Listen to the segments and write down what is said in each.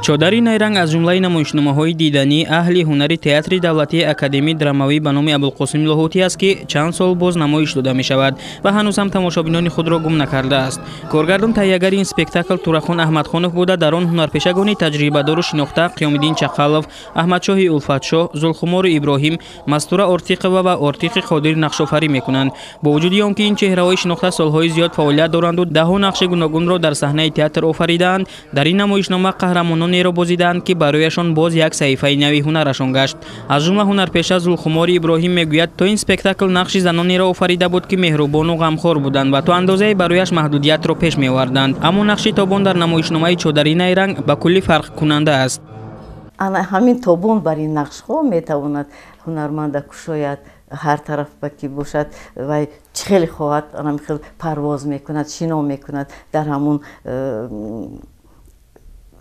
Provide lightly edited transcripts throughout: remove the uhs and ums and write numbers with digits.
چادری نیرنگ از جمله نمایشنامه‌های دیدنی اهل هنر تئاتر دولتی اکادمی درامایی به نام ابوالقاسم لاهوتی است که چند سال باز نمایش داده می شود و هنوز هم تماشابینان خود را گم نکرده است. کارگردان تهیه‌گر این اسپکتاکل تورخان احمدخانов بوده در آن هنرپیشگان تجربه‌دار و شناخته قیام‌الدین چقلов، احمدشاه الفتشاه، زلخمار ابراهیم، مستوره ارتیقова و ارتیق قادری نقش‌آفرینی می‌کنند. با وجود آنکه این چهره‌های شناخته سال‌های زیاد فعالیت دارند و ده‌ها نقش گوناگون را در صحنه تئاتر آفریدند، در این نمایشنامه قهرمانان را بازیدند که برایشان باز یک صحیفه نوی هنرشان گشت. از جمله هنرپیشه زلخمار ابراهیم میگوید تا این اسپکتاکل نقش زنانی را آفریده بود که مهربان و غمخوار بودند و تا اندازه برایش محدودیت را پیش می‌آوردند، اما نقش تابان در نمایشنامه چادری نیرنگ به کلی فرق کننده است. همین تابان بر این نقش ها میتواند هنرمند کشاید هر طرف بکی باشد و خیلی خواهد خیلی پرواز میکند، شنا میکند در همون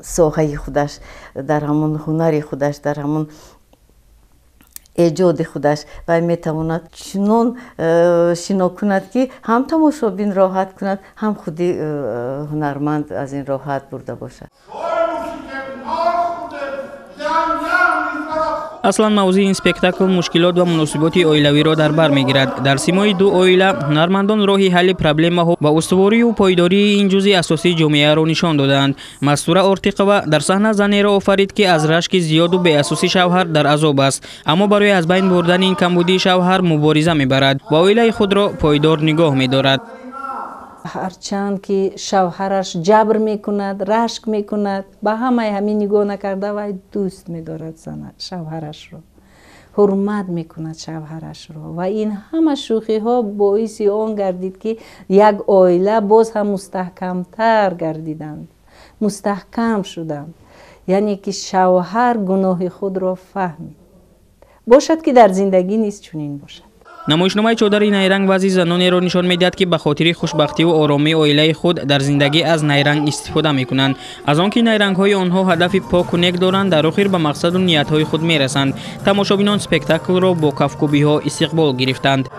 ساحه خودش، در همون هنر خودش، در همون ایجاد خودش و میتواند چنان شنا کند که هم تماشابین راحت کند، هم خودی هنرمند از این راحت برده باشد. اصلا موضوع این اسپکتاکل مشکلات و مناسبات اویلوی را در بر میگیرد. در سیمای دو اویله هنرمندان راهی حل پرابلم‌ها و استواری و پایداری این جزء اساسی جامعه را نشان دادند. مستوره ارتیقova در صحنه زنی را آفرید که از رشک زیاد و بی اساسی شوهر در عذاب است، اما برای از بین بردن این کمبودی شوهر مبارزه میبرد و اویله خود را پایدار نگاه میدارد. هرچند که شوهرش جبر میکند، رشک میکند، به همین نگاه نکرده و دوست میدارد شوهرش را، حرمت میکند شوهرش را و این همه شوخی ها باعث آن گردید که یک عائله باز هم مستحکمتر گردیدند، مستحکم شدند. یعنی که شوهر گناه خود را فهمید. باشد که در زندگی نیست چنین باشد. نمایشنامه چادری نیرنگ وضع زنانی را نشان میدهد که به خاطر خوشبختی و آرامی عائله خود در زندگی از نیرنگ استفاده میکنند. از آنکه نیرنگ های آنها هدف پاک و نیک دارند، در آخر به مقصد و نیت های خود میرسند. تماشابینان اسپکتاکل را با کفکوبی ها استقبال گرفتند.